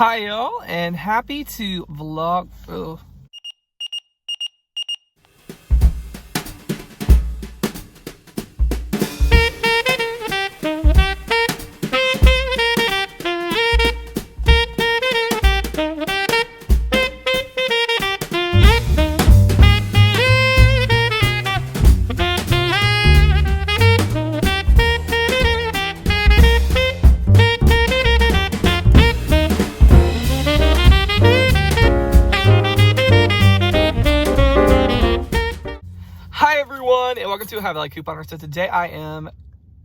Hi y'all, and happy to vlog. Oh. And welcome to High Value Couponer. So today I am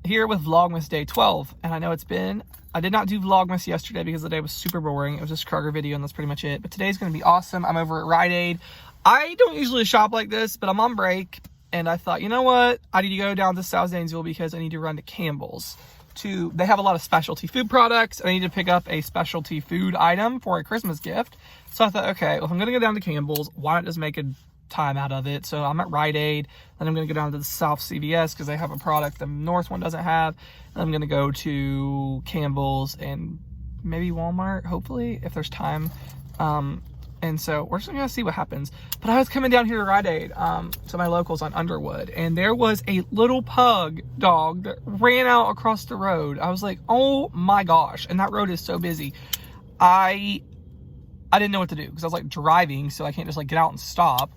here with Vlogmas day 12, and I know I did not do Vlogmas yesterday because the day was super boring. It was just a Kroger video and that's pretty much it, but today's going to be awesome. I'm over at Rite Aid. I don't usually shop like this, but I'm on break and I thought, you know what, I need to go down to South Zanesville because I need to run to Campbells. They have a lot of specialty food products and I need to pick up a specialty food item for a Christmas gift. So I thought, okay, well, if I'm going to go down to Campbells, why not just make a time out of it? So I'm at Rite Aid, then I'm going to go down to the South CVS because they have a product the North one doesn't have, and I'm going to go to Campbell's and maybe Walmart, hopefully, if there's time. And so we're just going to see what happens. But I was coming down here to Rite Aid, to my locals on Underwood, and there was a little pug dog that ran out across the road. I was like, oh my gosh, and that road is so busy. I didn't know what to do because I was like driving, so I can't just like get out and stop.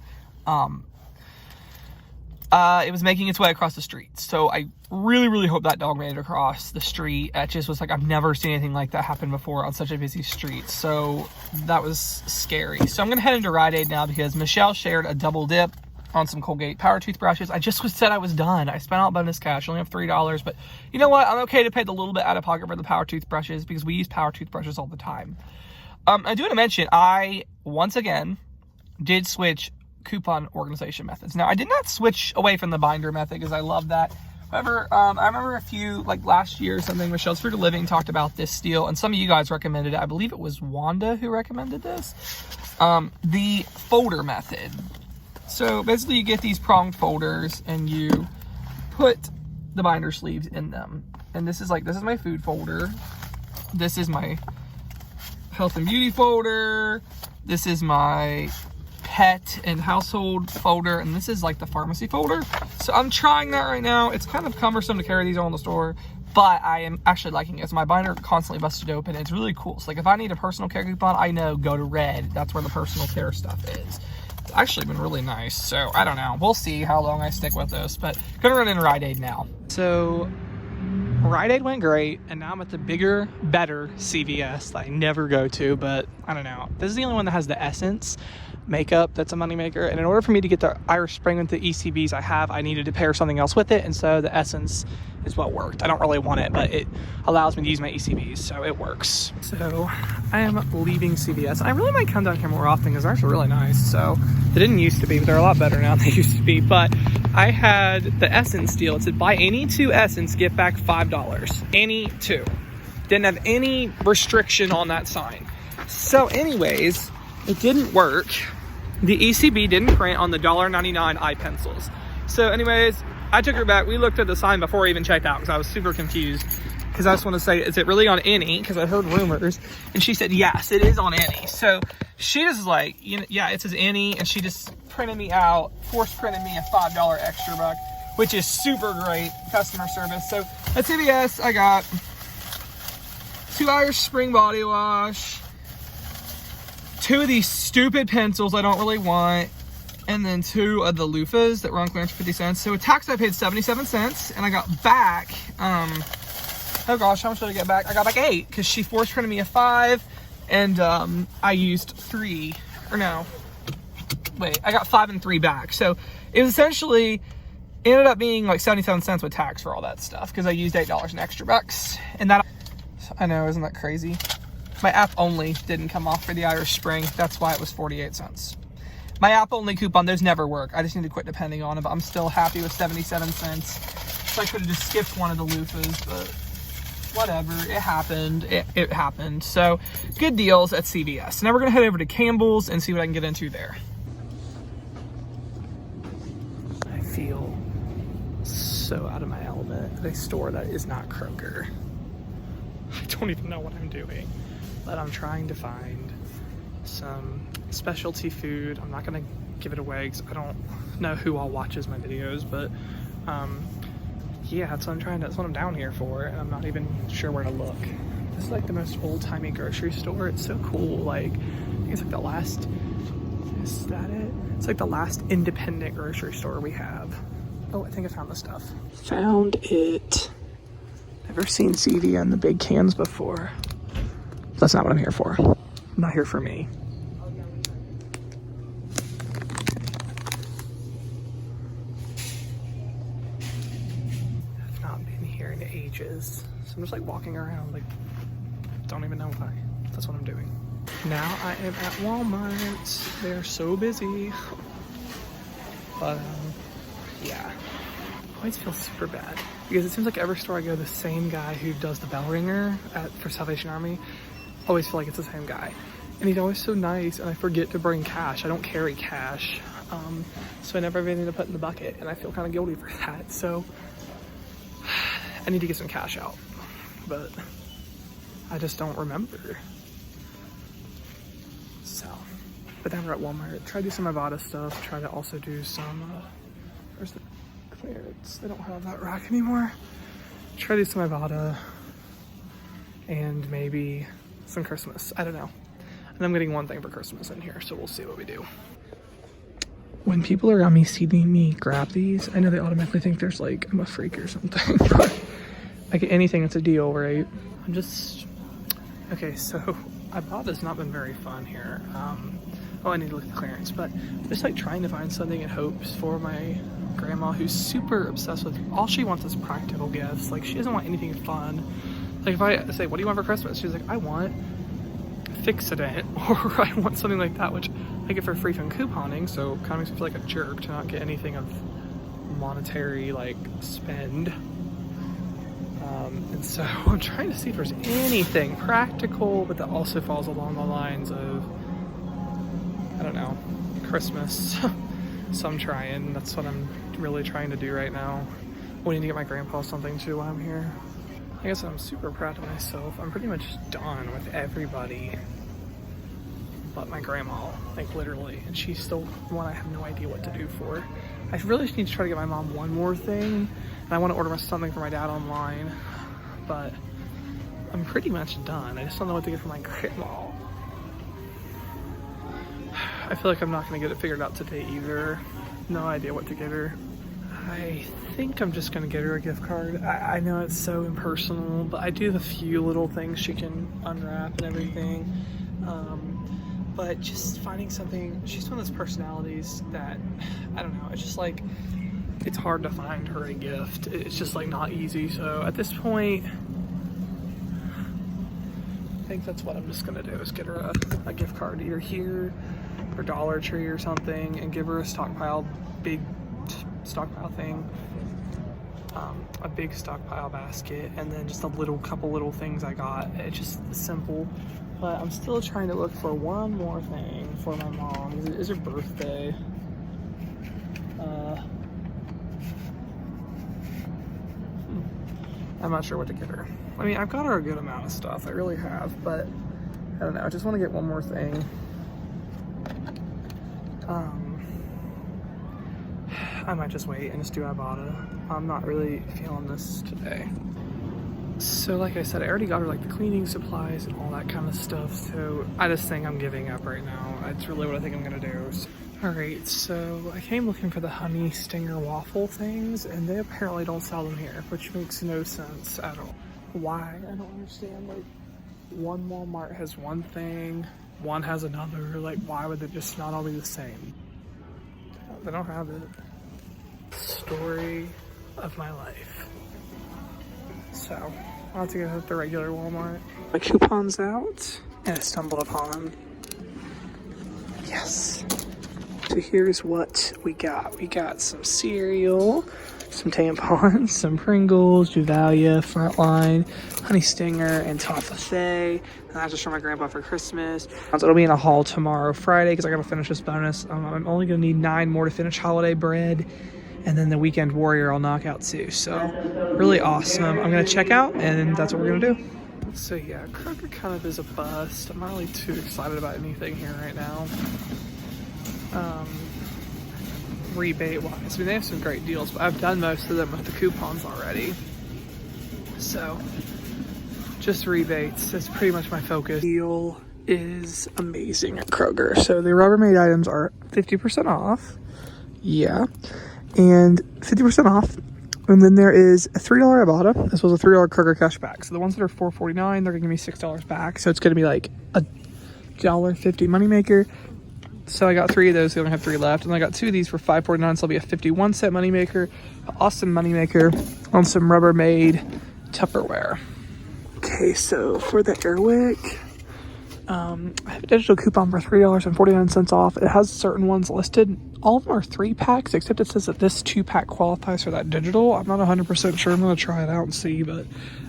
It was making its way across the street. So I really hope that dog made it across the street. It just was like, I've never seen anything like that happen before on such a busy street. So that was scary. So I'm going to head into Rite Aid now because Michelle shared a double dip on some Colgate power toothbrushes. I just said I was done. I spent out bonus cash. I only have $3, but you know what? I'm okay to pay the little bit out of pocket for the power toothbrushes because we use power toothbrushes all the time. I do want to mention, I, once again, did switch coupon organization methods. Now, I did not switch away from the binder method because I love that. However, I remember a few, like last year or something, Michelle's Fruit of Living talked about this steal, and some of you guys recommended it. I believe it was Wanda who recommended this. The folder method. So basically you get these pronged folders and you put the binder sleeves in them. And this is my food folder. This is my health and beauty folder. This is my pet and household folder, and this is like the pharmacy folder. So I'm trying that right now. It's kind of cumbersome to carry these all in the store, but I am actually liking it. So my binder constantly busted open. It's really cool. So like if I need a personal care coupon, I know go to Red. That's where the personal care stuff is. It's actually been really nice. So I don't know. We'll see how long I stick with this, but gonna run into Rite Aid now. So Rite Aid went great, and now I'm at the bigger, better CVS that I never go to, but I don't know. This is the only one that has the Essence makeup that's a moneymaker, and in order for me to get the Irish Spring with the ECBs I needed to pair something else with it, and so the Essence is what worked. I don't really want it, but it allows me to use my ECBs, so it works. So I am leaving CVS. I really might come down here more often because they're actually really nice. So they didn't used to be, but they're a lot better now than they used to be. But I had the Essence deal. It said buy any 2 Essence, get back $5. Any 2. Didn't have any restriction on that sign. So anyways, it didn't work. The ECB didn't print on the $1.99 eye pencils. So anyways, I took her back. We looked at the sign before I even checked out because I was super confused. Because I just want to say, is it really on any? Because I heard rumors. And she said, yes, it is on any. So she just like, yeah, it says any. And she just printed me out, force printed me a $5 extra buck, which is super great customer service. So at CVS, I got 2 Irish Spring body wash, 2 of these stupid pencils I don't really want, and then 2 of the loofahs that were on clearance for 50 cents. So with tax, I paid 77 cents, and I got back, oh gosh, how much did I get back? I got back 8, because she force printed me a 5, and I used 3, or no, wait, I got 5 and 3 back. So it was essentially, ended up being like 77 cents with tax for all that stuff, because I used $8 in extra bucks, and that, I know, isn't that crazy? My app only didn't come off for the Irish Spring. That's why it was 48 cents. My app only coupon, those never work. I just need to quit depending on it, but I'm still happy with 77 cents. So I could have just skipped one of the loofahs, but whatever, it happened. It happened. So good deals at CVS. Now we're gonna head over to Campbell's and see what I can get into there. I feel so out of my element at a store that is not Kroger. I don't even know what I'm doing. but I'm trying to find some specialty food. I'm not gonna give it away because I don't know who all watches my videos, but yeah, that's what I'm down here for, and I'm not even sure where to look. This is like the most old-timey grocery store. It's so cool. Like, I think it's like the last, is that it? It's like the last independent grocery store we have. Oh, I think I found the stuff. Found it. Never seen stevia in the big cans before. That's not what I'm here for. I'm not here for me. I've not been here in ages. So I'm just like walking around, like, don't even know why. That's what I'm doing. Now I am at Walmart. They're so busy. But, yeah. I always feel super bad because it seems like every store I go, the same guy who does the bell ringer for Salvation Army, always feel like it's the same guy. And he's always so nice, and I forget to bring cash. I don't carry cash. So I never have anything to put in the bucket, and I feel kind of guilty for that. So I need to get some cash out, but I just don't remember. So, but now we're at Walmart. Try to do some Ibotta stuff. Try to also do some, where's the clearance? They don't have that rack anymore. Try to do some Ibotta and maybe some Christmas. I don't know. And I'm getting one thing for Christmas in here, so we'll see what we do. When people around me see me grab these, I know they automatically think there's like, I'm a freak or something, but like anything, it's a deal, right? I'm just, okay, so Ibotta's not been very fun here. Oh, I need to look at the clearance, but I'm just like trying to find something in hopes for my grandma who's super obsessed with, all she wants is practical gifts. Like, she doesn't want anything fun. Like, if I say, what do you want for Christmas? She's like, I want Fix-A-Dent, or I want something like that, which I get for free from couponing, so kind of makes me feel like a jerk to not get anything of monetary, like, spend. And so I'm trying to see if there's anything practical, but that also falls along the lines of, I don't know, Christmas. So I'm trying. That's what I'm really trying to do right now. Waiting to get my grandpa something too while I'm here. I guess I'm super proud of myself. I'm pretty much done with everybody but my grandma, like literally. And she's still one I have no idea what to do for. I really just need to try to get my mom one more thing. And I want to order something for my dad online. But I'm pretty much done. I just don't know what to get for my grandma. I feel like I'm not going to get it figured out today either. No idea what to get her. I think I'm just going to get her a gift card. I know it's so impersonal, but I do have a few little things she can unwrap and everything. But just finding something, she's one of those personalities that, I don't know, it's just like, it's hard to find her a gift. It's just like not easy. So at this point, I think that's what I'm just going to do, is get her a gift card either here or Dollar Tree or something, and give her a big stockpile thing, a big stockpile basket, and then just a couple little things I got. It's just simple, but I'm still trying to look for one more thing for my mom. It is her birthday. I'm not sure what to get her. I mean, I've got her a good amount of stuff, I really have, but I don't know, I just want to get one more thing. I might just wait and just do Ibotta. I'm not really feeling this today. So like I said, I already got her like the cleaning supplies and all that kind of stuff, so I just think I'm giving up right now. That's really what I think I'm gonna do. Alright, so I came looking for the honey stinger waffle things, and they apparently don't sell them here, which makes no sense at all. Why? I don't understand. Like, one Walmart has one thing, one has another. Like, why would they just not all be the same? They don't have it. Story of my life. So, I'll have to go to the regular Walmart. My coupon's out, and I stumbled upon, yes. So here's what we got. We got some cereal, some tampons, some Pringles, Juvalia, Frontline, Honey Stinger, and Toffee. And that's just for my grandpa for Christmas. So it'll be in a haul tomorrow, Friday, because I gotta finish this bonus. I'm only gonna need 9 more to finish Holiday Bread. And then the Weekend Warrior I'll knock out too. So really awesome. I'm gonna check out, and that's what we're gonna do. So yeah, Kroger kind of is a bust. I'm not really too excited about anything here right now. Rebate wise, I mean, they have some great deals, but I've done most of them with the coupons already. So just rebates is pretty much my focus. Deal is amazing at Kroger. So the Rubbermaid items are 50% off. Yeah. And 50% off. And then there is a $3 Ibotta as well as a $3 Kroger cash back. So the ones that are $4.49, they're gonna give me $6 back. So it's gonna be like a $1.50 moneymaker. So I got 3 of those. We only have 3 left. And I got 2 of these for $5.49. So it'll be a 51-cent moneymaker. An awesome moneymaker on some Rubbermaid Tupperware. Okay, so for the Airwick, I have a digital coupon for $3.49 off. It has certain ones listed. All of them are 3-packs, except it says that this 2-pack qualifies for that digital. I'm not 100% sure. I'm going to try it out and see, but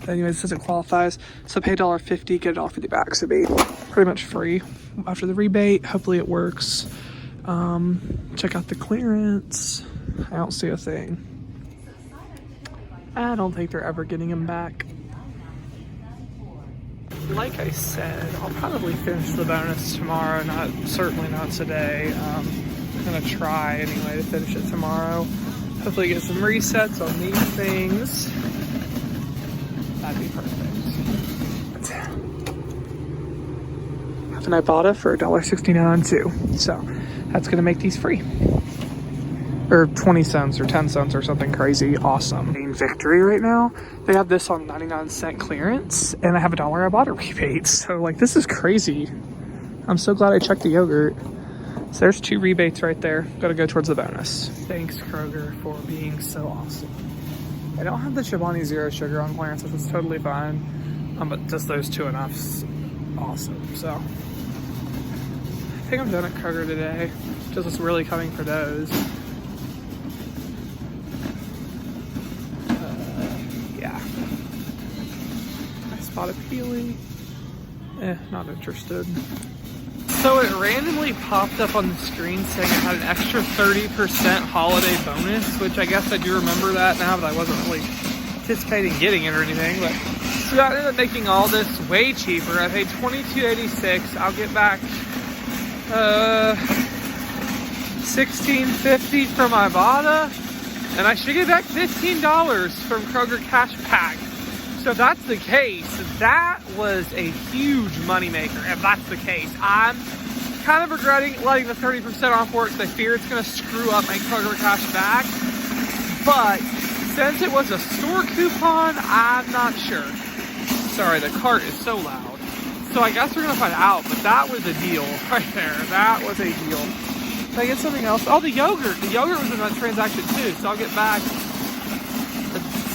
anyways, it says it qualifies. So pay $1.50, get it all 50 back. So it'll be pretty much free after the rebate. Hopefully it works. Check out the clearance. I don't see a thing. I don't think they're ever getting them back. Like I said, I'll probably finish the bonus tomorrow, certainly not today. I'm gonna try anyway to finish it tomorrow. Hopefully get some resets on these things. That'd be perfect. Have an Ibotta for $1.69 too. So that's gonna make these free. Or 20 cents or 10 cents or something crazy awesome. In Victory right now, they have this on 99-cent clearance, and I have a $1 Ibotta rebate. So like, this is crazy. I'm so glad I checked the yogurt. So there's 2 rebates right there. Gotta go towards the bonus. Thanks Kroger for being so awesome. I don't have the Chobani Zero Sugar on clearance, which is totally fine. But just those 2 enough's awesome. So I think I'm done at Kroger today. Just was really coming for those. Spotted peely. Not interested. So it randomly popped up on the screen saying it had an extra 30% holiday bonus, which I guess I do remember that now, but I wasn't really anticipating getting it or anything. But so I ended up making all this way cheaper. I paid $22.86. I'll get back $16.50 from Ibotta, and I should get back $15 from Kroger Cashback. So if that's the case, that was a huge moneymaker. If that's the case, I'm kind of regretting letting the 30% off work because I fear it's going to screw up my Kroger cash back. But since it was a store coupon, I'm not sure. Sorry, the cart is so loud. So I guess we're going to find out, but that was a deal right there. That was a deal. Can I get something else? Oh, the yogurt. The yogurt was in that transaction too, so I'll get back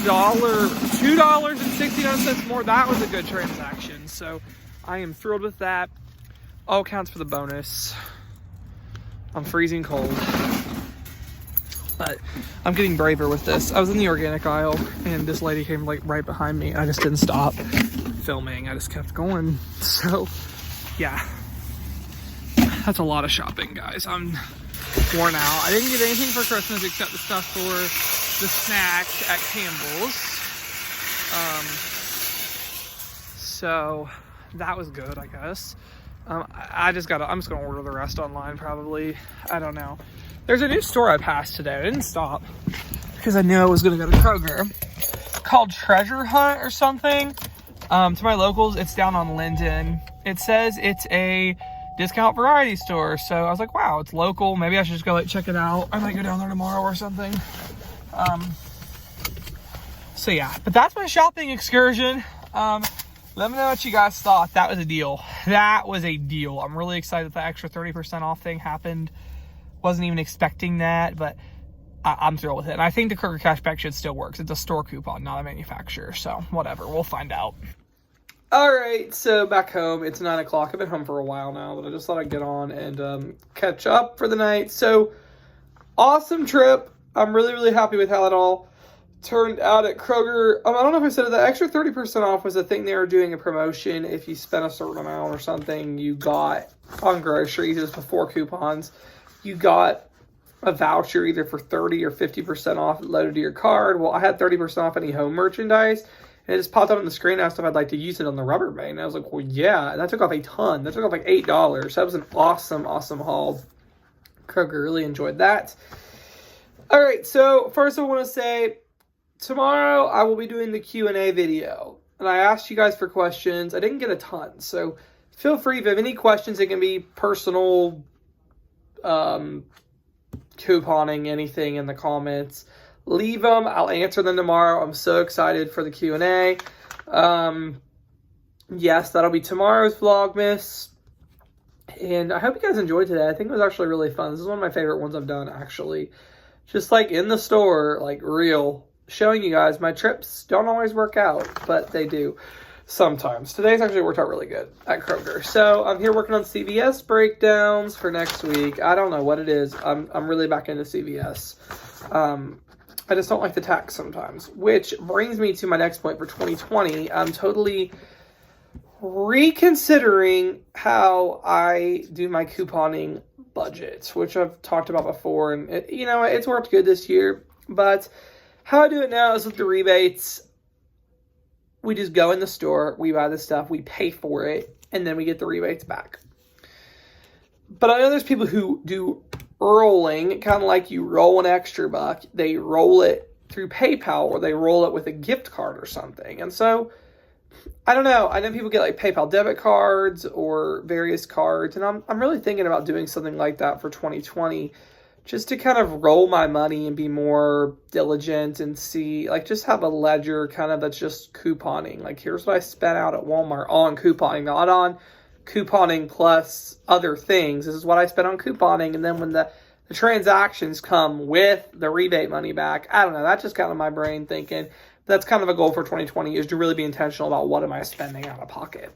$2.69 more. That was a good transaction, so I am thrilled with that. All counts for the bonus. I'm freezing cold, but I'm getting braver with this. I was in the organic aisle and this lady came like right behind me. I just didn't stop filming. I just kept going. So yeah, that's a lot of shopping, guys. I'm worn out. I didn't get anything for Christmas except the stuff for the snacks at Campbell's. So that was good, I guess. I'm just gonna order the rest online probably. I don't know. There's a new store I passed today. I didn't stop because I knew I was gonna go to Kroger. It's called Treasure Hunt or something. To my locals, it's down on Linden. It says it's a discount variety store. So I was like, wow, it's local. Maybe I should just go like check it out. I might go down there tomorrow or something. So yeah, but that's my shopping excursion. Let me know what you guys thought. That was a deal. That was a deal. I'm really excited that extra 30% off thing happened. Wasn't even expecting that, but I'm thrilled with it. And I think the Kroger Cashback should still work. It's a store coupon, not a manufacturer. So whatever, we'll find out. All right, so back home. It's 9 o'clock. I've been home for a while now, but I just thought I'd get on and catch up for the night. So awesome trip. I'm really, really happy with how it all turned out at Kroger. I don't know if I said it, the extra 30% off was a thing they were doing a promotion. If you spent a certain amount or something, you got on groceries, it was before coupons, you got a voucher either for 30 or 50% off loaded to your card. Well, I had 30% off any home merchandise, And it just popped up on the screen. I asked if I'd like to use it on the Rubbermaid. And I was like, well, yeah. And that took off a ton. That took off like $8. That was an awesome, awesome haul. Kroger really enjoyed that. All right, so first I want to say, tomorrow I will be doing the Q&A video. And I asked you guys for questions. I didn't get a ton, so feel free if you have any questions. It can be personal, couponing, anything in the comments. Leave them. I'll answer them tomorrow. I'm so excited for the Q&A. Yes, that'll be tomorrow's Vlogmas. And I hope you guys enjoyed today. I think it was actually really fun. This is one of my favorite ones I've done, actually. Just like in the store, like real. Showing you guys my trips don't always work out, but they do sometimes. Today's actually worked out really good at Kroger. So I'm here working on CVS breakdowns for next week. I don't know what it is. I'm really back into CVS. I just don't like the tax sometimes, which brings me to my next point for 2020. I'm totally reconsidering how I do my couponing budget, which I've talked about before, and it's worked good this year. But how I do it now is with the rebates. We just go in the store, we buy the stuff, we pay for it, and then we get the rebates back. But I know there's people who do rolling, kind of like you roll an extra buck. They roll it through PayPal, or they roll it with a gift card or something. And so, I don't know. I know people get like PayPal debit cards or various cards, and I'm really thinking about doing something like that for 2020, just to kind of roll my money and be more diligent and see, like, just have a ledger kind of that's just couponing. Like, here's what I spent out at Walmart on couponing, not on couponing plus other things. This is what I spent on couponing, and then when the transactions come with the rebate money back, I don't know. That's just kind of my brain thinking. That's kind of a goal for 2020, is to really be intentional about what am I spending out of pocket.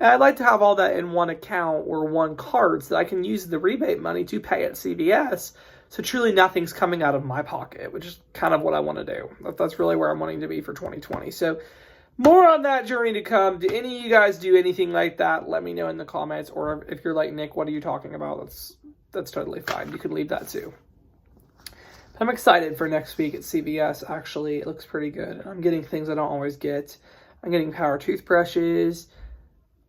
And I'd like to have all that in one account or one card so that I can use the rebate money to pay at CVS. So truly nothing's coming out of my pocket, which is kind of what I want to do. That's really where I'm wanting to be for 2020. So more on that journey to come. Do any of you guys do anything like that? Let me know in the comments. Or if you're like, Nick, what are you talking about? That's totally fine. You can leave that too. I'm excited for next week at CVS. Actually, it looks pretty good. I'm getting things I don't always get. I'm getting power toothbrushes.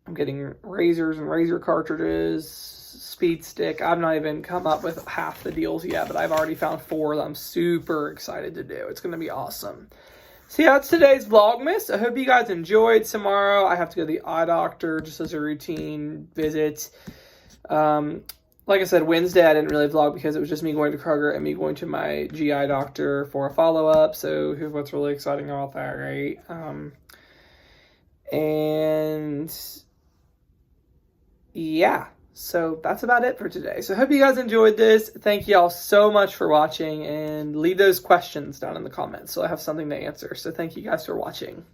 I'm getting razors and razor cartridges, speed stick. I've not even come up with half the deals yet, but I've already found 4 that I'm super excited to do. It's going to be awesome. So yeah, that's today's Vlogmas. I hope you guys enjoyed. Tomorrow I have to go to the eye doctor just as a routine visit. Like I said, Wednesday I didn't really vlog because it was just me going to Kroger and me going to my GI doctor for a follow-up. So here's what's really exciting about that, right? And yeah, so that's about it for today. So I hope you guys enjoyed this. Thank you all so much for watching, and leave those questions down in the comments so I have something to answer. So thank you guys for watching.